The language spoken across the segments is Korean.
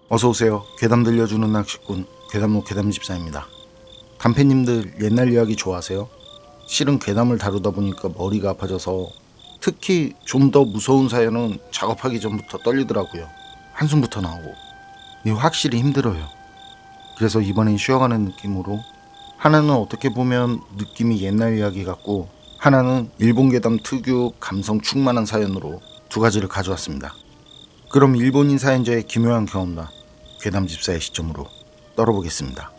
어서오세요. 괴담 들려주는 낚시꾼 괴담로 괴담집사입니다. 간패님들 옛날 이야기 좋아하세요? 실은 괴담을 다루다 보니까 머리가 아파져서 특히 좀 더 무서운 사연은 작업하기 전부터 떨리더라고요. 한숨부터 나오고 확실히 힘들어요. 그래서 이번엔 쉬어가는 느낌으로 하나는 어떻게 보면 느낌이 옛날 이야기 같고 하나는 일본 괴담 특유 감성 충만한 사연으로 두 가지를 가져왔습니다. 그럼 일본인 사연자의 기묘한 경험담 괴담집사의 시점으로 떨어보겠습니다.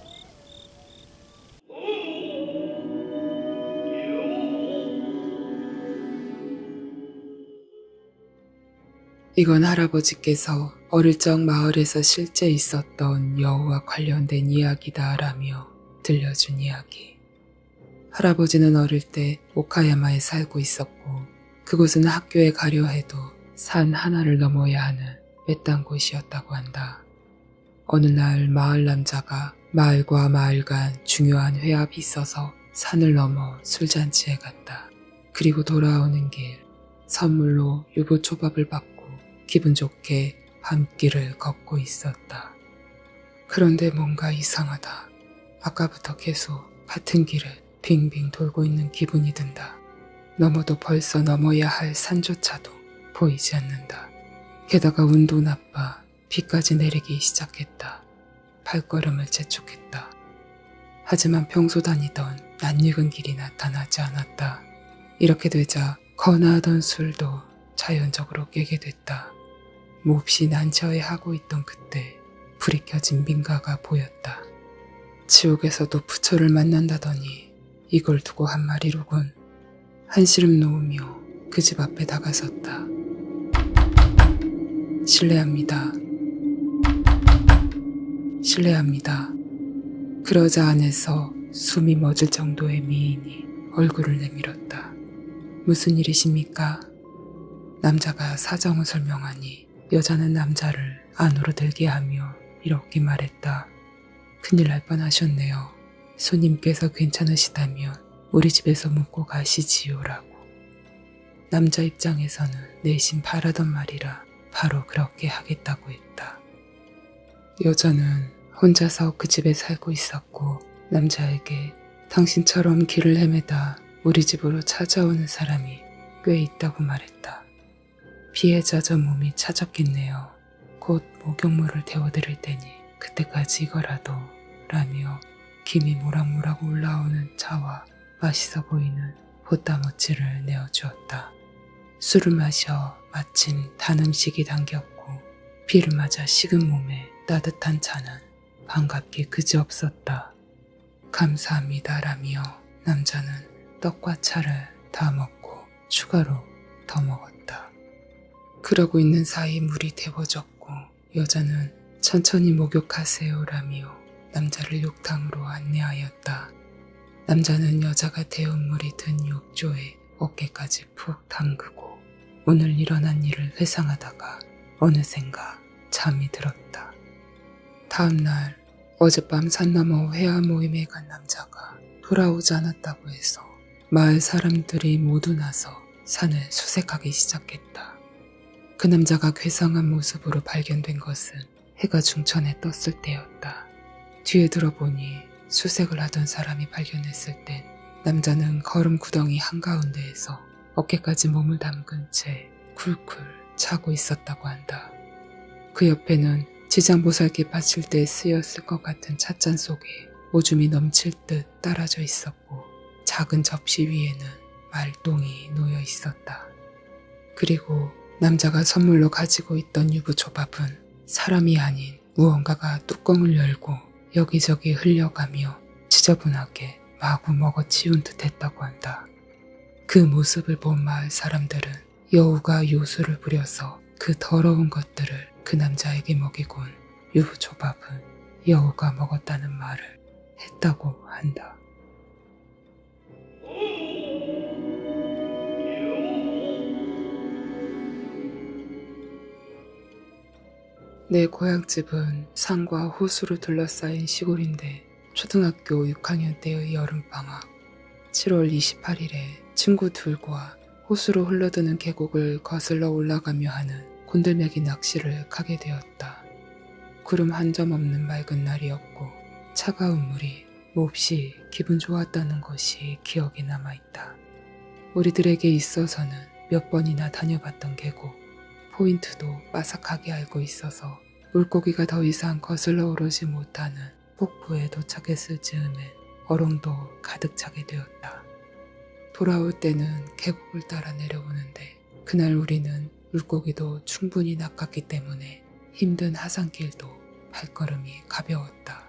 이건 할아버지께서 어릴 적 마을에서 실제 있었던 여우와 관련된 이야기다라며 들려준 이야기. 할아버지는 어릴 때 오카야마에 살고 있었고 그곳은 학교에 가려 해도 산 하나를 넘어야 하는 외딴 곳이었다고 한다. 어느 날 마을 남자가 마을과 마을 간 중요한 회합이 있어서 산을 넘어 술잔치에 갔다. 그리고 돌아오는 길 선물로 유부초밥을 받고 기분 좋게 밤길을 걷고 있었다. 그런데 뭔가 이상하다. 아까부터 계속 같은 길을 빙빙 돌고 있는 기분이 든다. 넘어도 벌써 넘어야 할 산조차도 보이지 않는다. 게다가 운도 나빠 비까지 내리기 시작했다. 발걸음을 재촉했다. 하지만 평소 다니던 낯익은 길이 나타나지 않았다. 이렇게 되자 거나하던 술도 자연적으로 깨게 됐다. 몹시 난처해하고 있던 그때 불이 켜진 민가가 보였다. 지옥에서도 부처를 만난다더니 이걸 두고 한 말이로군. 한시름 놓으며 그 집 앞에 다가섰다. 실례합니다. 실례합니다. 그러자 안에서 숨이 멎을 정도의 미인이 얼굴을 내밀었다. 무슨 일이십니까? 남자가 사정을 설명하니 여자는 남자를 안으로 들게 하며 이렇게 말했다. 큰일 날 뻔하셨네요. 손님께서 괜찮으시다면 우리 집에서 묵고 가시지요라고. 남자 입장에서는 내심 바라던 말이라 바로 그렇게 하겠다고 했다. 여자는 혼자서 그 집에 살고 있었고 남자에게 당신처럼 길을 헤매다 우리 집으로 찾아오는 사람이 꽤 있다고 말했다. 피해자 저 몸이 찾았겠네요. 곧 목욕물을 데워드릴 테니 그때까지 이거라도 라며 김이 모락모락 올라오는 차와 맛있어 보이는 보따모찌를 내어주었다. 술을 마셔 마침 단 음식이 당겼고 비를 맞아 식은 몸에 따뜻한 차는 반갑게 그지없었다. 감사합니다라며 남자는 떡과 차를 다 먹고 추가로 더 먹었다. 그러고 있는 사이 물이 데워졌고 여자는 천천히 목욕하세요라며 남자를 욕탕으로 안내하였다. 남자는 여자가 데운 물이 든 욕조에 어깨까지 푹 담그고 오늘 일어난 일을 회상하다가 어느샌가 잠이 들었다. 다음날 어젯밤 산 너머 회화 모임에 간 남자가 돌아오지 않았다고 해서 마을 사람들이 모두 나서 산을 수색하기 시작했다. 그 남자가 괴상한 모습으로 발견된 것은 해가 중천에 떴을 때였다. 뒤에 들어보니 수색을 하던 사람이 발견했을 땐 남자는 거름 구덩이 한가운데에서 어깨까지 몸을 담근 채 쿨쿨 자고 있었다고 한다. 그 옆에는 지장보살께 바칠 때 쓰였을 것 같은 찻잔 속에 오줌이 넘칠 듯 따라져 있었고 작은 접시 위에는 말똥이 놓여 있었다. 그리고 남자가 선물로 가지고 있던 유부초밥은 사람이 아닌 무언가가 뚜껑을 열고 여기저기 흘려가며 지저분하게 마구 먹어치운 듯 했다고 한다. 그 모습을 본 마을 사람들은 여우가 요술을 부려서 그 더러운 것들을 그 남자에게 먹이곤 유부초밥은 여우가 먹었다는 말을 했다고 한다. 내 고향집은 산과 호수로 둘러싸인 시골인데 초등학교 6학년 때의 여름방학 7월 28일에 친구들과 호수로 흘러드는 계곡을 거슬러 올라가며 하는 곤들매기 낚시를 가게 되었다. 구름 한 점 없는 맑은 날이었고 차가운 물이 몹시 기분 좋았다는 것이 기억에 남아있다. 우리들에게 있어서는 몇 번이나 다녀봤던 계곡, 포인트도 빠삭하게 알고 있어서 물고기가 더 이상 거슬러 오르지 못하는 폭포에 도착했을 즈음에 어롱도 가득 차게 되었다. 돌아올 때는 계곡을 따라 내려오는데 그날 우리는 물고기도 충분히 낚았기 때문에 힘든 하산길도 발걸음이 가벼웠다.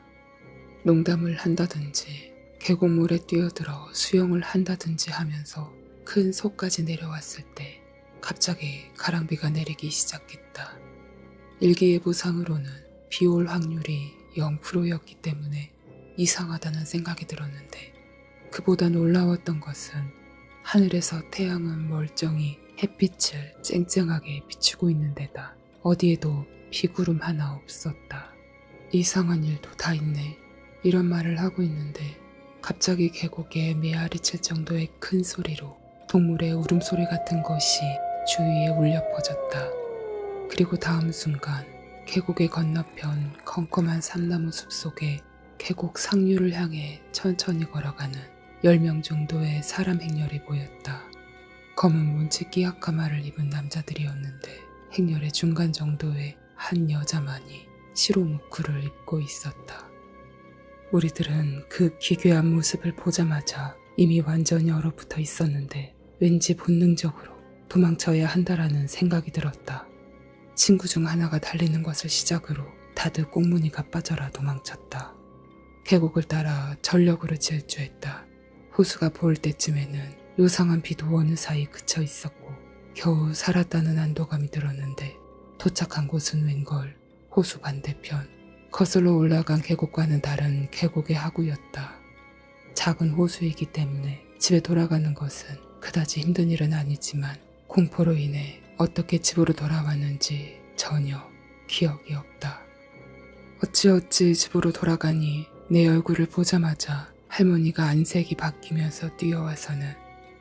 농담을 한다든지 계곡물에 뛰어들어 수영을 한다든지 하면서 큰 속까지 내려왔을 때 갑자기 가랑비가 내리기 시작했다. 일기예보상으로는 비 올 확률이 0%였기 때문에 이상하다는 생각이 들었는데 그보다 놀라웠던 것은 하늘에서 태양은 멀쩡히 햇빛을 쨍쨍하게 비추고 있는 데다 어디에도 비구름 하나 없었다. 이상한 일도 다 있네. 이런 말을 하고 있는데 갑자기 계곡에 메아리칠 정도의 큰 소리로 동물의 울음소리 같은 것이 주위에 울려 퍼졌다. 그리고 다음 순간 계곡의 건너편 컴컴한 삼나무 숲속에 계곡 상류를 향해 천천히 걸어가는 10명 정도의 사람 행렬이 보였다. 검은 문치 끼아카마를 입은 남자들이었는데 행렬의 중간 정도의 한 여자만이 시로무크를 입고 있었다. 우리들은 그 기괴한 모습을 보자마자 이미 완전히 얼어붙어 있었는데 왠지 본능적으로 도망쳐야 한다라는 생각이 들었다. 친구 중 하나가 달리는 것을 시작으로 다들 꽁무니가 빠져라 도망쳤다. 계곡을 따라 전력으로 질주했다. 호수가 보일 때쯤에는 요상한 비도 어느 사이 그쳐 있었고 겨우 살았다는 안도감이 들었는데 도착한 곳은 웬걸 호수 반대편 거슬러 올라간 계곡과는 다른 계곡의 하구였다. 작은 호수이기 때문에 집에 돌아가는 것은 그다지 힘든 일은 아니지만 공포로 인해 어떻게 집으로 돌아왔는지 전혀 기억이 없다. 어찌어찌 집으로 돌아가니 내 얼굴을 보자마자 할머니가 안색이 바뀌면서 뛰어와서는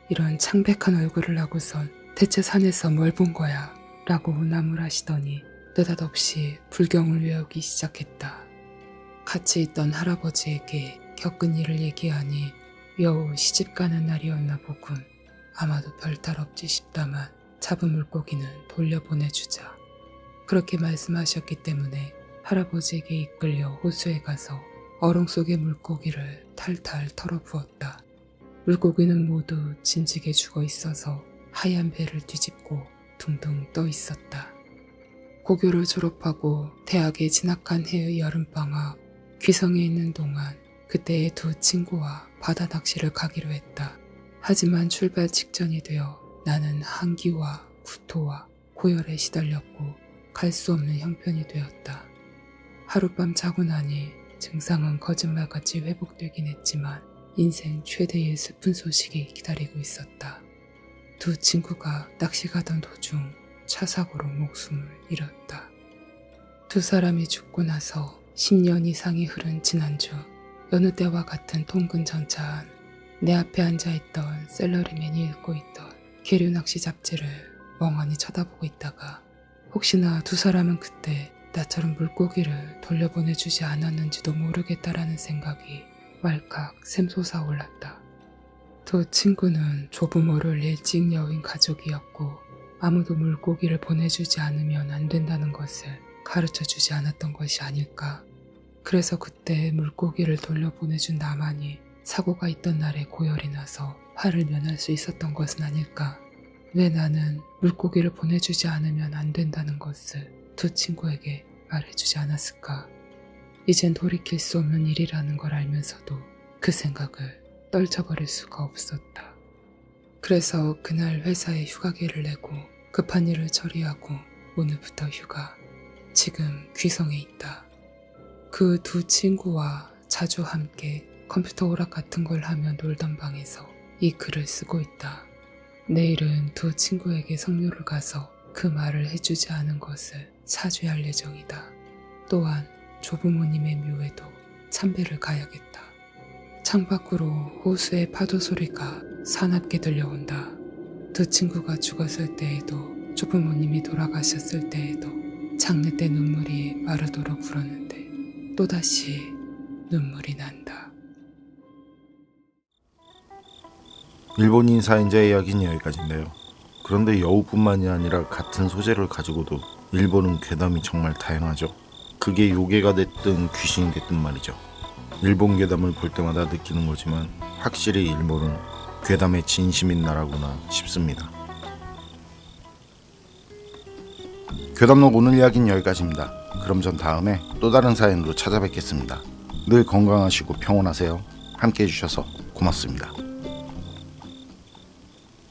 이런 창백한 얼굴을 하고선 대체 산에서 뭘 본 거야 라고 나무라시더니 느닷없이 불경을 외우기 시작했다. 같이 있던 할아버지에게 겪은 일을 얘기하니 여우 시집가는 날이었나 보군. 아마도 별탈 없지 싶다만 잡은 물고기는 돌려보내주자. 그렇게 말씀하셨기 때문에 할아버지에게 이끌려 호수에 가서 어롱 속의 물고기를 탈탈 털어부었다. 물고기는 모두 진지게 죽어 있어서 하얀 배를 뒤집고 둥둥 떠 있었다. 고교를 졸업하고 대학에 진학한 해의 여름방학, 귀성에 있는 동안 그때의 두 친구와 바다 낚시를 가기로 했다. 하지만 출발 직전이 되어 나는 한기와 구토와 고열에 시달렸고 갈 수 없는 형편이 되었다. 하룻밤 자고 나니 증상은 거짓말같이 회복되긴 했지만 인생 최대의 슬픈 소식이 기다리고 있었다. 두 친구가 낚시 가던 도중 차 사고로 목숨을 잃었다. 두 사람이 죽고 나서 10년 이상이 흐른 지난주 여느 때와 같은 통근 전차안 내 앞에 앉아있던 셀러리맨이 읽고 있던 계류 낚시 잡지를 멍하니 쳐다보고 있다가 혹시나 두 사람은 그때 나처럼 물고기를 돌려보내주지 않았는지도 모르겠다라는 생각이 왈칵 샘솟아 올랐다. 두 친구는 조부모를 일찍 여윈 가족이었고 아무도 물고기를 보내주지 않으면 안 된다는 것을 가르쳐주지 않았던 것이 아닐까. 그래서 그때 물고기를 돌려보내준 나만이 사고가 있던 날에 고열이 나서 화를 면할 수 있었던 것은 아닐까. 왜 나는 물고기를 보내주지 않으면 안 된다는 것을 두 친구에게 말해주지 않았을까. 이젠 돌이킬 수 없는 일이라는 걸 알면서도 그 생각을 떨쳐버릴 수가 없었다. 그래서 그날 회사에 휴가계를 내고 급한 일을 처리하고 오늘부터 휴가. 지금 귀성에 있다. 그 두 친구와 자주 함께 컴퓨터 오락 같은 걸 하며 놀던 방에서 이 글을 쓰고 있다. 내일은 두 친구에게 성묘를 가서 그 말을 해주지 않은 것을 사죄할 예정이다. 또한 조부모님의 묘에도 참배를 가야겠다. 창밖으로 호수의 파도 소리가 사납게 들려온다. 두 친구가 죽었을 때에도 조부모님이 돌아가셨을 때에도 장례 때 눈물이 마르도록 울었는데 또다시 눈물이 난다. 일본인 사연자의 이야기는 여기까지인데요. 그런데 여우뿐만이 아니라 같은 소재를 가지고도 일본은 괴담이 정말 다양하죠. 그게 요괴가 됐든 귀신이 됐든 말이죠. 일본 괴담을 볼 때마다 느끼는 거지만 확실히 일본은 괴담의 진심인 나라구나 싶습니다. 괴담록 오늘 이야기는 여기까지입니다. 그럼 전 다음에 또 다른 사연으로 찾아뵙겠습니다. 늘 건강하시고 평온하세요. 함께 해주셔서 고맙습니다.